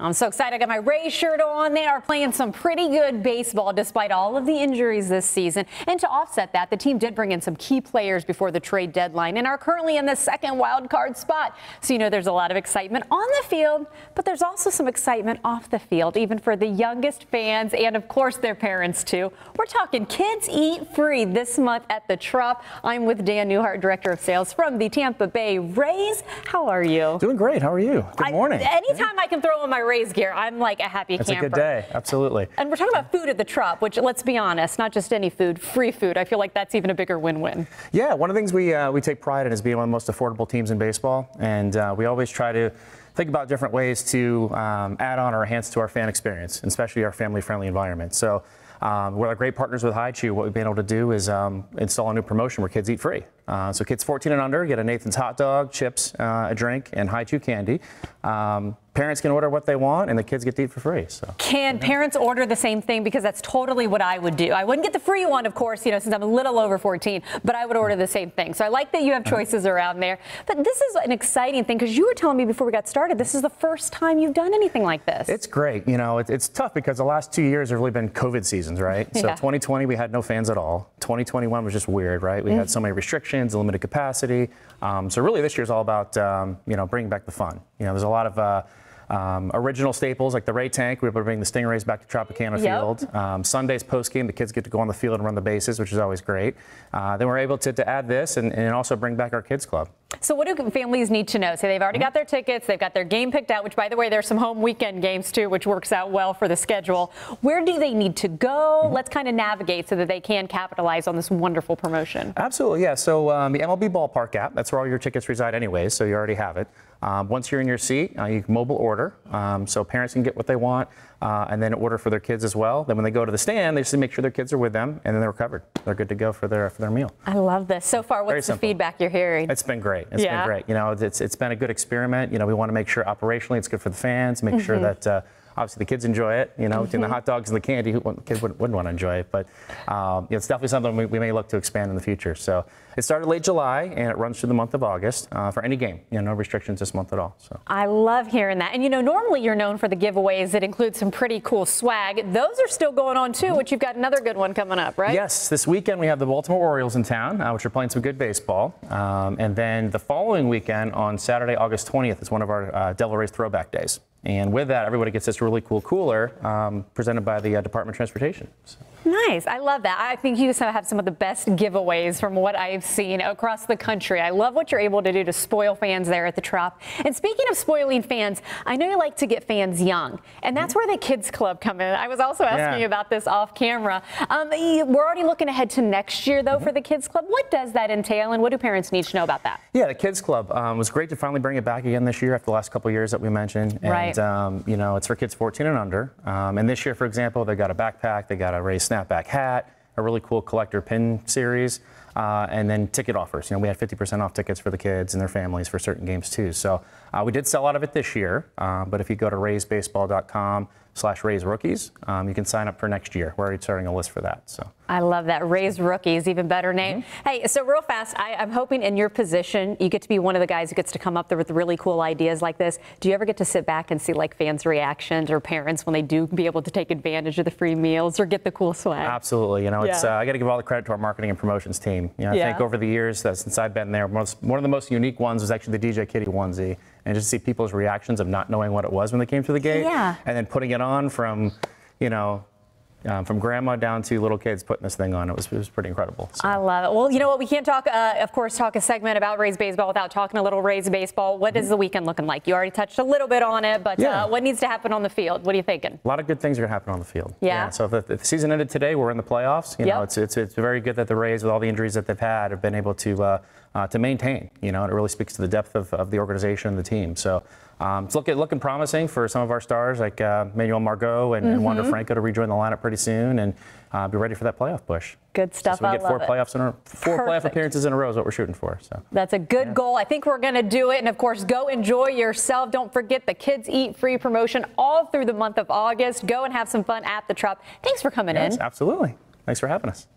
I'm so excited. I got my Rays shirt on. They are playing some pretty good baseball despite all of the injuries this season. And to offset that, the team did bring in some key players before the trade deadline and are currently in the second wild card spot. So, you know, there's a lot of excitement on the field, but there's also some excitement off the field, even for the youngest fans and, of course, their parents, too. We're talking Kids Eat Free this month at the Trop. I'm with Dan Newhart, Director of Sales from the Tampa Bay Rays. How are you? Doing great. How are you? Good morning. Anytime I can throw on my Rays gear, I'm like a happy camper. It's a good day. Absolutely. And we're talking about food at the Trop, which, let's be honest, not just any food, free food. I feel like that's even a bigger win-win. Yeah, one of the things we take pride in is being one of the most affordable teams in baseball, and we always try to think about different ways to add on or enhance to our fan experience, especially our family-friendly environment. So with our great partners with Hi-Chew, what we've been able to do is install a new promotion where kids eat free. So kids 14 and under get a Nathan's hot dog, chips, a drink, and Hi-Chew candy. Parents can order what they want, and the kids get to eat for free. So, can parents order the same thing? Because that's totally what I would do. I wouldn't get the free one, of course, you know, since I'm a little over 14, but I would order the same thing. So I like that you have choices around there. But this is an exciting thing, because you were telling me before we got started, this is the first time you've done anything like this. It's great. You know, it's tough because the last 2 years have really been COVID seasons, right? So 2020, we had no fans at all. 2021 was just weird, right? We had so many restrictions, limited capacity. So really this year's all about, you know, bringing back the fun. You know, there's a lot of original staples like the Ray Tank. We're able to bring the Stingrays back to Tropicana Field. Sundays post-game, the kids get to go on the field and run the bases, which is always great. Then we're able to add this and also bring back our kids club. So what do families need to know? So they've already got their tickets, they've got their game picked out, which, by the way, there's some home weekend games too, which works out well for the schedule. Where do they need to go? Let's kind of navigate so that they can capitalize on this wonderful promotion. Absolutely, yeah. So the MLB Ballpark app, that's where all your tickets reside anyways, so you already have it. Once you're in your seat, you can mobile order, so parents can get what they want and then order for their kids as well. Then when they go to the stand, they just make sure their kids are with them, and then they're covered. They're good to go for their meal. I love this. So far, what's the feedback you're hearing? It's been great. It's been great. You know, it's been a good experiment. You know, we want to make sure operationally it's good for the fans, make sure that obviously the kids enjoy it. You know, between the hot dogs and the candy, kids wouldn't want to enjoy it. But it's definitely something we may look to expand in the future. So it started late July and it runs through the month of August for any game. You know, no restrictions this month at all. So I love hearing that. And you know, normally you're known for the giveaways that include some pretty cool swag. Those are still going on too, which you've got another good one coming up, right? Yes, this weekend we have the Baltimore Orioles in town, which are playing some good baseball. And then the following weekend on Saturday, August 20th, is one of our Devil Rays throwback days. And with that, everybody gets this really cool cooler presented by the Department of Transportation. So. Nice. I love that. I think you have some of the best giveaways from what I've seen across the country. I love what you're able to do to spoil fans there at the Trop. And speaking of spoiling fans, I know you like to get fans young, and that's where the Kids Club come in. I was also asking you about this off camera. We're already looking ahead to next year, though, for the Kids Club. What does that entail, and what do parents need to know about that? Yeah, the Kids Club was great to finally bring it back again this year after the last couple of years that we mentioned. And, you know, it's for kids 14 and under. And this year, for example, they got a backpack, they got a Rays snapback hat, a really cool collector pin series, and then ticket offers. You know, we had 50% off tickets for the kids and their families for certain games too. So we did sell out of it this year, but if you go to raysbaseball.com/raysrookies, you can sign up for next year. We're already starting a list for that. So I love that. Rays Rookies, even better name. Hey, so real fast, I'm hoping in your position, you get to be one of the guys who gets to come up there with really cool ideas like this. Do you ever get to sit back and see like fans' reactions or parents when they do be able to take advantage of the free meals or get the cool swag? Absolutely. You know, it's I got to give all the credit to our marketing and promotions team. You know, I think over the years since I've been there, one of the most unique ones was actually the DJ Kitty onesie. And just see people's reactions of not knowing what it was when they came through the gate. And then putting it on from, you know, from grandma down to little kids putting this thing on. It was pretty incredible. So. I love it. Well, you know what? We can't talk, of course, talk a segment about Rays baseball without talking a little Rays baseball. What is the weekend looking like? You already touched a little bit on it, but what needs to happen on the field? What are you thinking? A lot of good things are going to happen on the field. Yeah. So if the season ended today, we're in the playoffs. You know, it's very good that the Rays, with all the injuries that they've had, have been able to maintain. You know, and it really speaks to the depth of the organization and the team. So it's looking promising for some of our stars like Manuel Margot and Wander Franco to rejoin the lineup pretty soon and be ready for that playoff push. Good stuff. So we get four playoff appearances in a row is what we're shooting for. So that's a good goal. I think we're going to do it. And of course, go enjoy yourself. Don't forget the Kids Eat Free promotion all through the month of August. Go and have some fun at the Trop. Thanks for coming in. Absolutely. Thanks for having us.